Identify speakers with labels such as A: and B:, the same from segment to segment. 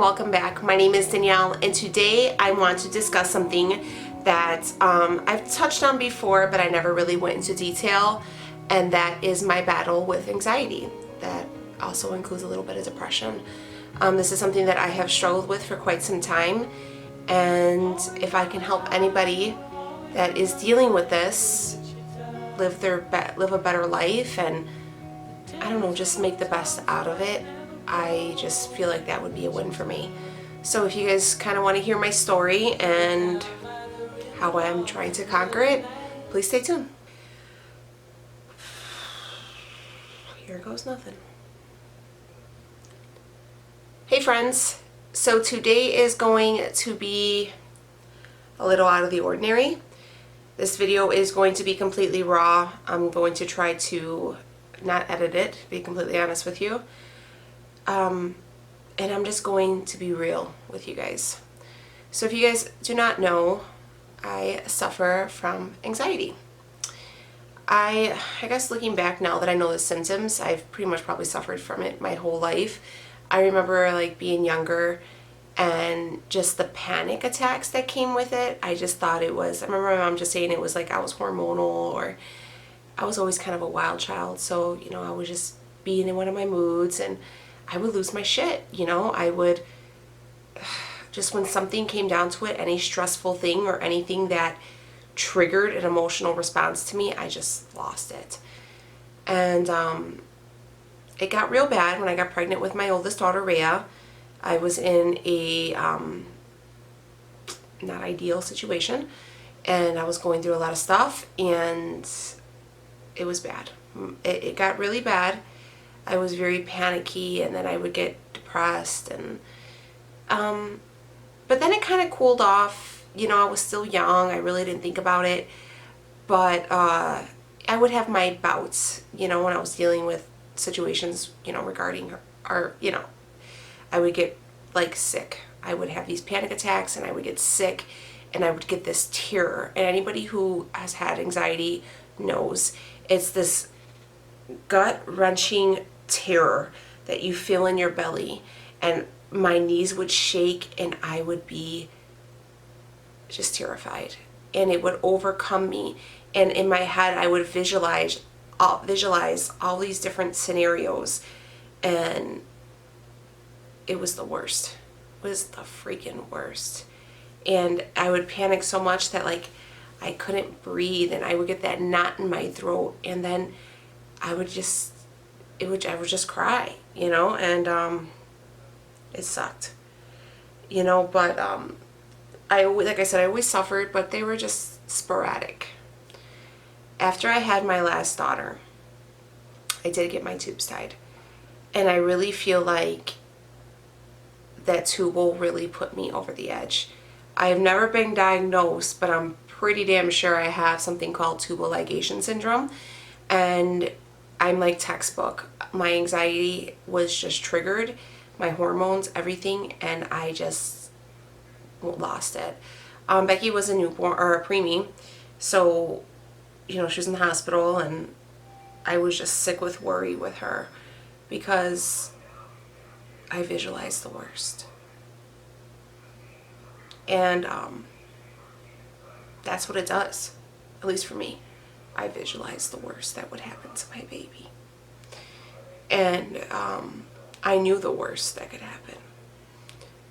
A: welcome back. My name is Danielle, and today I want to discuss something that I've touched on before, but I never really went into detail, and that is my battle with anxiety. That also includes a little bit of depression. This is something that I have struggled with for quite some time, and if I can help anybody that is dealing with this live a better life and, I don't know, just make the best out of it, I just feel like that would be a win for me. So if you guys kind of want to hear my story and how I'm trying to conquer it, please stay tuned. Here goes nothing. Hey friends, so today is going to be a little out of the ordinary. This video is going to be completely raw. I'm going to try to not edit it, to be completely honest with you. And I'm just going to be real with you guys. So if you guys do not know, I suffer from anxiety. I guess looking back now that I know the symptoms, I've pretty much probably suffered from it my whole life. I remember like being younger and just the panic attacks that came with it. I just thought it was, I remember my mom just saying it was like I was hormonal, or I was always kind of a wild child. So, you know, I would just be in one of my moods and I would lose my shit. You know, I would just, when something came down to it, any stressful thing or anything that triggered an emotional response to me, I just lost it. And it got real bad when I got pregnant with my oldest daughter, Rhea. I was in a not ideal situation, and I was going through a lot of stuff, and it was bad. It got really bad. I was very panicky, and then I would get depressed, and but then it kind of cooled off. You know, I was still young. I really didn't think about it, but I would have my bouts, you know, when I was dealing with situations, you know, regarding our, you know, I would get like sick. I would have these panic attacks and I would get sick and I would get this terror. And anybody who has had anxiety knows it's this gut-wrenching terror that you feel in your belly. And my knees would shake and I would be just terrified. And it would overcome me. And in my head I would visualize all these different scenarios, and it was the worst. It was the freaking worst. And I would panic so much that like I couldn't breathe, and I would get that knot in my throat, and then I would just cry, you know, and it sucked, you know. But like I said, I always suffered, but they were just sporadic. After I had my last daughter, I did get my tubes tied, and I really feel like that tubal really put me over the edge. I have never been diagnosed, but I'm pretty damn sure I have something called tubal ligation syndrome, and I'm like textbook. My anxiety was just triggered, my hormones, everything, and I just lost it. Becky was a newborn, or a preemie, so, you know, she was in the hospital, and I was just sick with worry with her because I visualized the worst. And that's what it does, at least for me. I visualized the worst that would happen to my baby. And I knew the worst that could happen.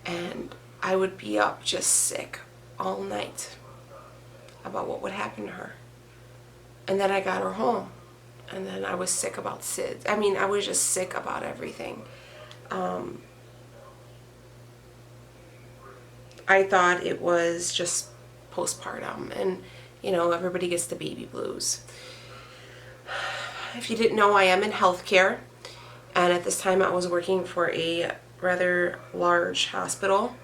A: And I would be up just sick all night about what would happen to her. And then I got her home. And then I was sick about SIDS. I mean, I was just sick about everything. I thought it was just postpartum, and, you know, everybody gets the baby blues. If you didn't know, I am in healthcare, and at this time I was working for a rather large hospital,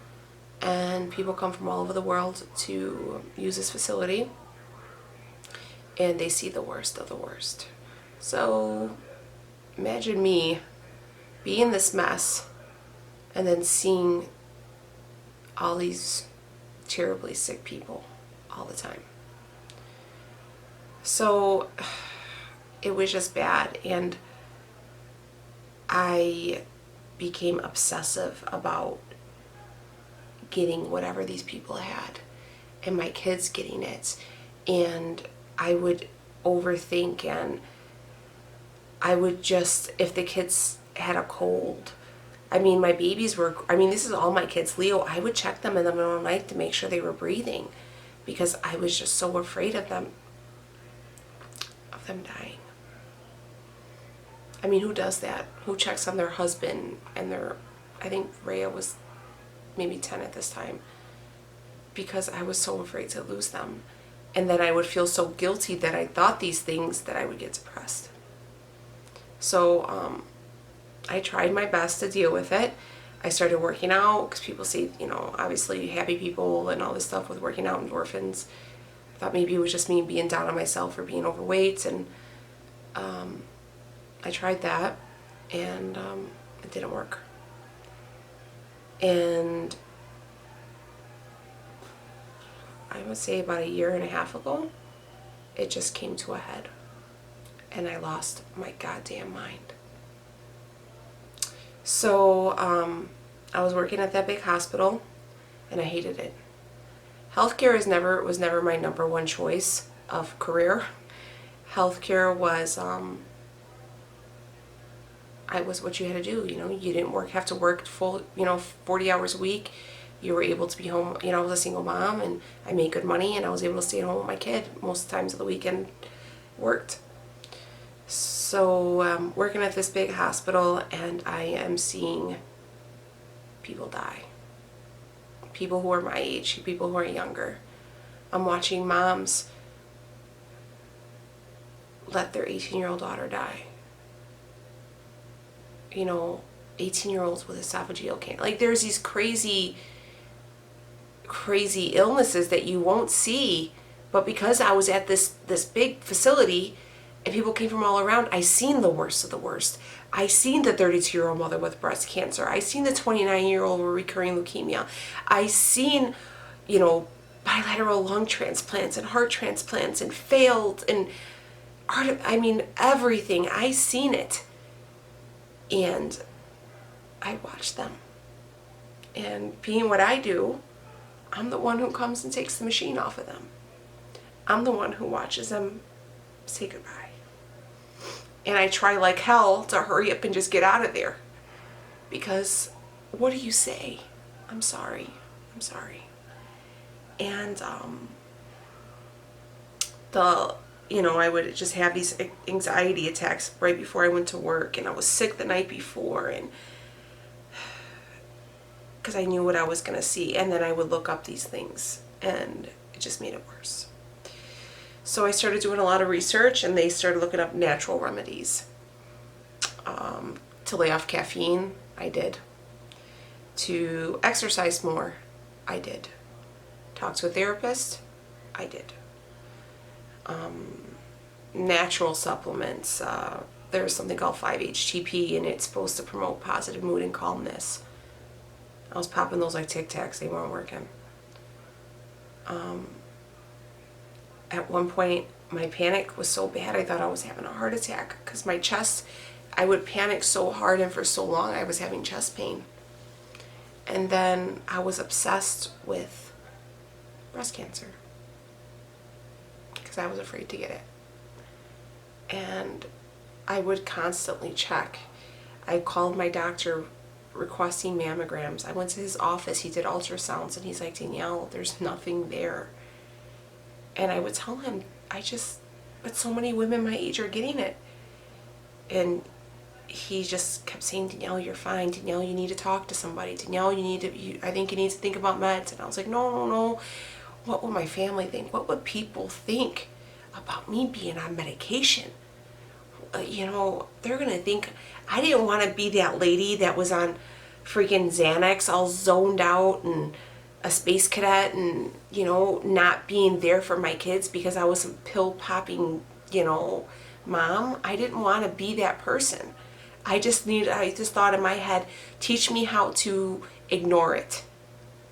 A: and people come from all over the world to use this facility, and they see the worst of the worst. So imagine me being this mess and then seeing all these terribly sick people all the time. So it was just bad, and I became obsessive about getting whatever these people had, and my kids getting it. And I would overthink, and I would just, if the kids had a cold, I mean, my babies were, I mean, this is all my kids, Leo, I would check them in the middle of the night to make sure they were breathing, because I was just so afraid of them dying. I mean, who does that? Who checks on their husband and their, I think Rhea was maybe 10 at this time, because I was so afraid to lose them. And then I would feel so guilty that I thought these things that I would get depressed. So I tried my best to deal with it. I started working out, because people say, you know, obviously happy people and all this stuff with working out, endorphins. I thought maybe it was just me being down on myself for being overweight, and I tried that, and it didn't work. And I would say about a year and a half ago, it just came to a head, and I lost my goddamn mind. So I was working at that big hospital, and I hated it. Healthcare was never my number one choice of career. Healthcare was what you had to do. You know, you didn't have to work full, 40 hours a week. You were able to be home. You know, I was a single mom, and I made good money, and I was able to stay at home with my kid most times of the weekend. Worked. So working at this big hospital, and I am seeing people die. People who are my age, people who are younger. I'm watching moms let their 18-year-old daughter die. You know, 18-year-olds with esophageal cancer. Like, there's these crazy illnesses that you won't see, but because I was at this big facility and people came from all around, I seen the worst of the worst. I seen the 32-year-old mother with breast cancer. I seen the 29-year-old with recurring leukemia. I seen, bilateral lung transplants and heart transplants and failed, and everything. I seen it. And I watched them. And being what I do, I'm the one who comes and takes the machine off of them. I'm the one who watches them say goodbye. And I try like hell to hurry up and just get out of there. Because what do you say? I'm sorry. And I would just have these anxiety attacks right before I went to work, and I was sick the night before, and because I knew what I was going to see, and then I would look up these things, and it just made it worse. So I started doing a lot of research, and they started looking up natural remedies. To lay off caffeine, I did. To exercise more, I did. Talk to a therapist, I did. Natural supplements. There's something called 5-HTP, and it's supposed to promote positive mood and calmness. I was popping those like Tic Tacs. They weren't working. At one point, my panic was so bad, I thought I was having a heart attack, because my chest, I would panic so hard, and for so long I was having chest pain. And then I was obsessed with breast cancer, because I was afraid to get it. And I would constantly check. I called my doctor requesting mammograms. I went to his office, he did ultrasounds, and he's like, Danielle, there's nothing there. And I would tell him, but so many women my age are getting it. And he just kept saying, Danielle, you're fine. Danielle, you need to talk to somebody. Danielle, I think you need to think about meds. And I was like, no. What will my family think? What would people think about me being on medication? They're going to think I didn't want to be that lady that was on freaking Xanax, all zoned out, and a space cadet, and, not being there for my kids because I was a pill popping, mom. I didn't want to be that person. I just thought in my head, teach me how to ignore it.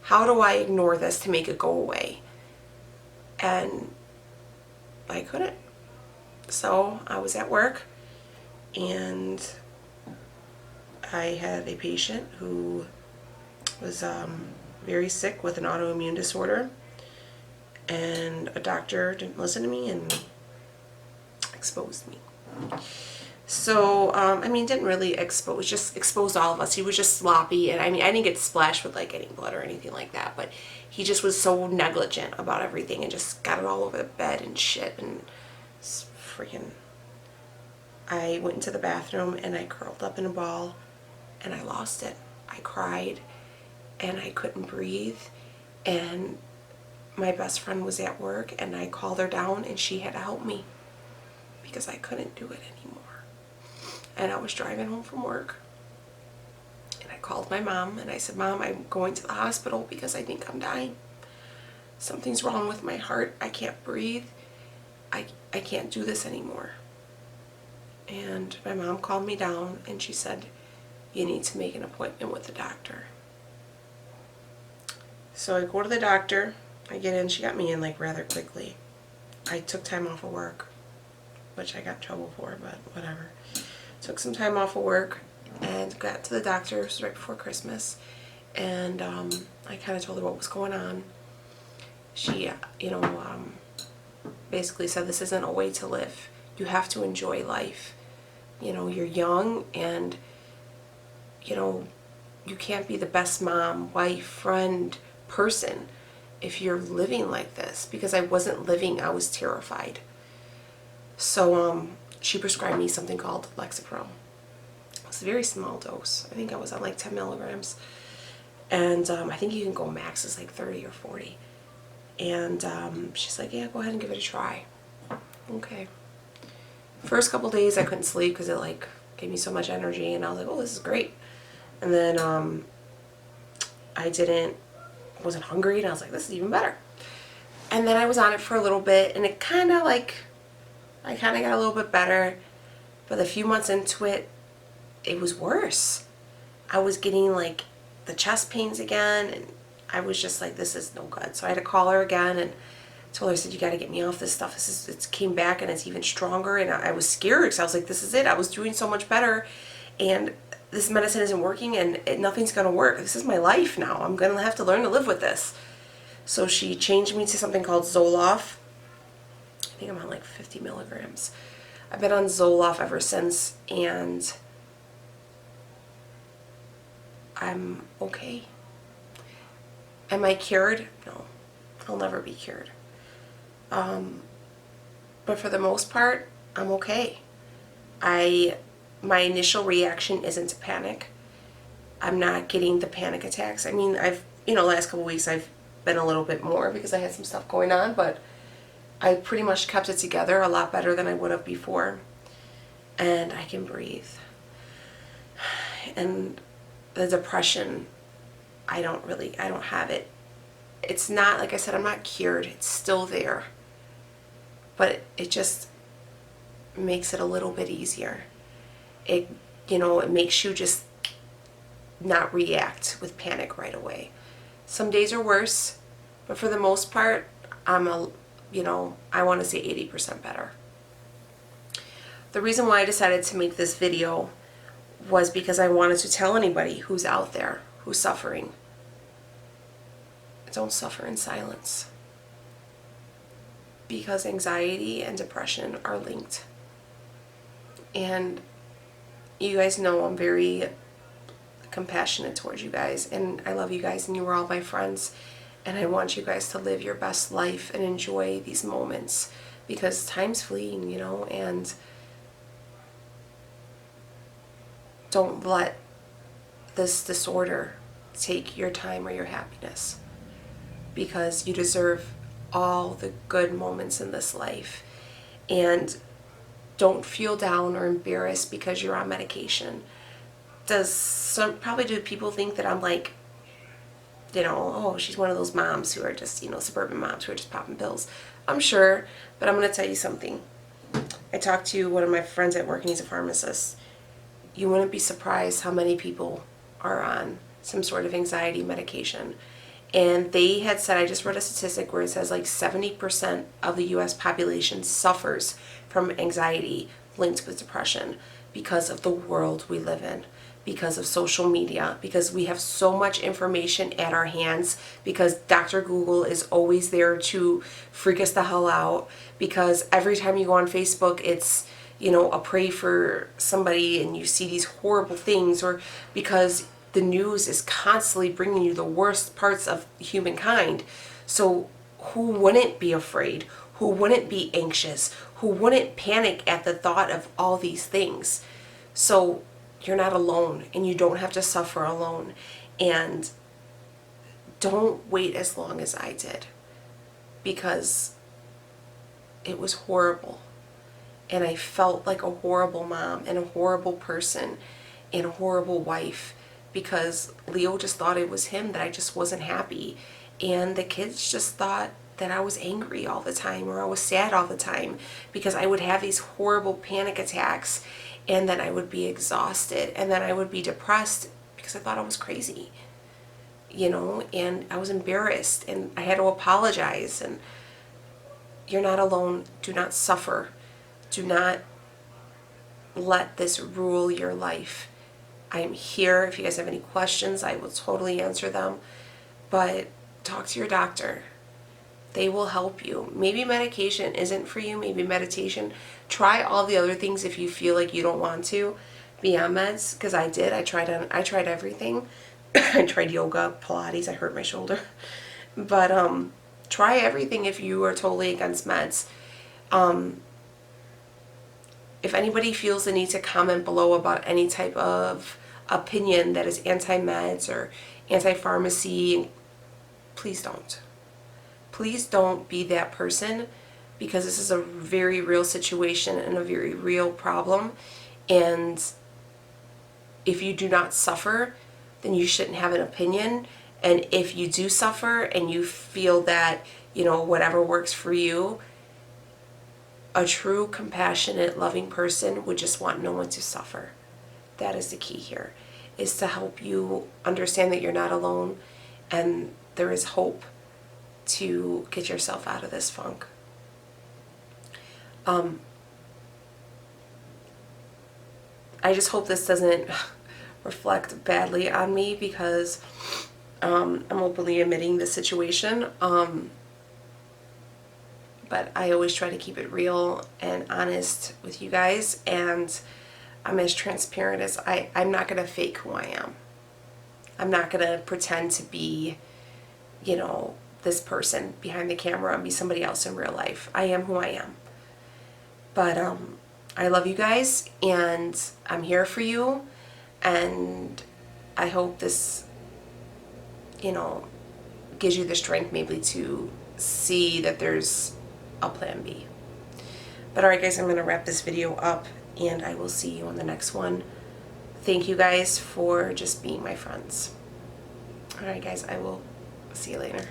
A: How do I ignore this to make it go away? And I couldn't. So I was at work, and I had a patient who was very sick with an autoimmune disorder, and a doctor didn't listen to me and exposed me. So, I mean, didn't really expose, just exposed all of us. He was just sloppy, and I mean, I didn't get splashed with like any blood or anything like that, but he just was so negligent about everything and just got it all over the bed and shit, and freaking, I went into the bathroom and I curled up in a ball and I lost it. I cried and I couldn't breathe, and my best friend was at work and I called her down and she had to help me because I couldn't do it anymore. And I was driving home from work and I called my mom and I said, Mom, I'm going to the hospital because I think I'm dying. Something's wrong with my heart. I can't breathe. I can't do this anymore. And my mom called me down and she said, you need to make an appointment with the doctor. So I go to the doctor. I get in. She got me in like rather quickly. I took time off of work, which I got in trouble for, but whatever. Took some time off of work and got to the doctor. It was right before Christmas. And I kind of told her what was going on. She, basically said, this isn't a way to live. You have to enjoy life. You know, you're young, and, you know, you can't be the best mom, wife, friend, person if you're living like this. Because I wasn't living, I was terrified. So she prescribed me something called Lexapro. It was a very small dose. I think I was on like 10 milligrams. And I think you can go max is like 30 or 40. And she's like, yeah, go ahead and give it a try. Okay. First couple days I couldn't sleep because it like gave me so much energy, and I was like, oh, this is great. And then I wasn't hungry, and I was like, this is even better. And then I was on it for a little bit, and it kind of like, I kind of got a little bit better, but a few months into it, it was worse. I was getting like the chest pains again, and I was just like, this is no good. So I had to call her again and told her, I said, you got to get me off this stuff. It came back and it's even stronger. And I was scared because I was like, this is it. I was doing so much better, and this medicine isn't working, and nothing's going to work. This is my life now. I'm going to have to learn to live with this. So she changed me to something called Zoloft. I think I'm on like 50 milligrams. I've been on Zoloft ever since, and I'm okay. Am I cured? No. I'll never be cured. But for the most part, I'm okay. My initial reaction isn't to panic. I'm not getting the panic attacks. I mean, last couple weeks I've been a little bit more because I had some stuff going on, but I pretty much kept it together a lot better than I would have before. And I can breathe. And the depression, I don't have it. It's not, like I said, I'm not cured. It's still there. But it just makes it a little bit easier. It makes you just not react with panic right away. Some days are worse, but for the most part, I want to say 80% better. The reason why I decided to make this video was because I wanted to tell anybody who's out there, who's suffering, don't suffer in silence. Because anxiety and depression are linked. And you guys know I'm very compassionate towards you guys, and I love you guys, and you are all my friends, and I want you guys to live your best life and enjoy these moments, because time's fleeting, and don't let this disorder take your time or your happiness, because you deserve all the good moments in this life. And don't feel down or embarrassed because you're on medication. Do people think that I'm like, oh, she's one of those moms who are just, suburban moms who are just popping pills? I'm sure, but I'm going to tell you something. I talked to one of my friends at work, and he's a pharmacist. You wouldn't be surprised how many people are on some sort of anxiety medication. And they had said, I just read a statistic where it says like 70% of the US population suffers from anxiety linked with depression because of the world we live in, because of social media, because we have so much information at our hands, because Dr. Google is always there to freak us the hell out, because every time you go on Facebook, it's, you know, a pray for somebody and you see these horrible things, or because the news is constantly bringing you the worst parts of humankind. So who wouldn't be afraid? Who wouldn't be anxious? Who wouldn't panic at the thought of all these things? So you're not alone, and you don't have to suffer alone. And don't wait as long as I did, because it was horrible. And I felt like a horrible mom and a horrible person and a horrible wife, because Leo just thought it was him, that I just wasn't happy. And the kids just thought that I was angry all the time, or I was sad all the time, because I would have these horrible panic attacks, and then I would be exhausted, and then I would be depressed because I thought I was crazy, you know, and I was embarrassed, and I had to apologize. And you're not alone. Do not suffer. Do not let this rule your life. I'm here. If you guys have any questions, I will totally answer them. But talk to your doctor. They will help you. Maybe medication isn't for you. Maybe meditation. Try all the other things if you feel like you don't want to be on meds, because I did. I tried everything. I tried yoga, Pilates. I hurt my shoulder. But try everything if you are totally against meds. If anybody feels the need to comment below about any type of opinion that is anti-meds or anti-pharmacy, please don't. Please don't be that person, because this is a very real situation and a very real problem. And if you do not suffer, then you shouldn't have an opinion. And if you do suffer and you feel that, you know, whatever works for you, a true, compassionate, loving person would just want no one to suffer. That is the key here, is to help you understand that you're not alone, and there is hope to get yourself out of this funk. I just hope this doesn't reflect badly on me, because I'm openly admitting the situation. But I always try to keep it real and honest with you guys, and I'm as transparent as I'm not going to fake who I am. I'm not going to pretend to be, you know, this person behind the camera and be somebody else in real life. I am who I am. But I love you guys, and I'm here for you, and I hope this, you know, gives you the strength maybe to see that there's a plan B. But alright guys, I'm going to wrap this video up, and I will see you on the next one. Thank you guys for just being my friends. Alright guys, I will see you later.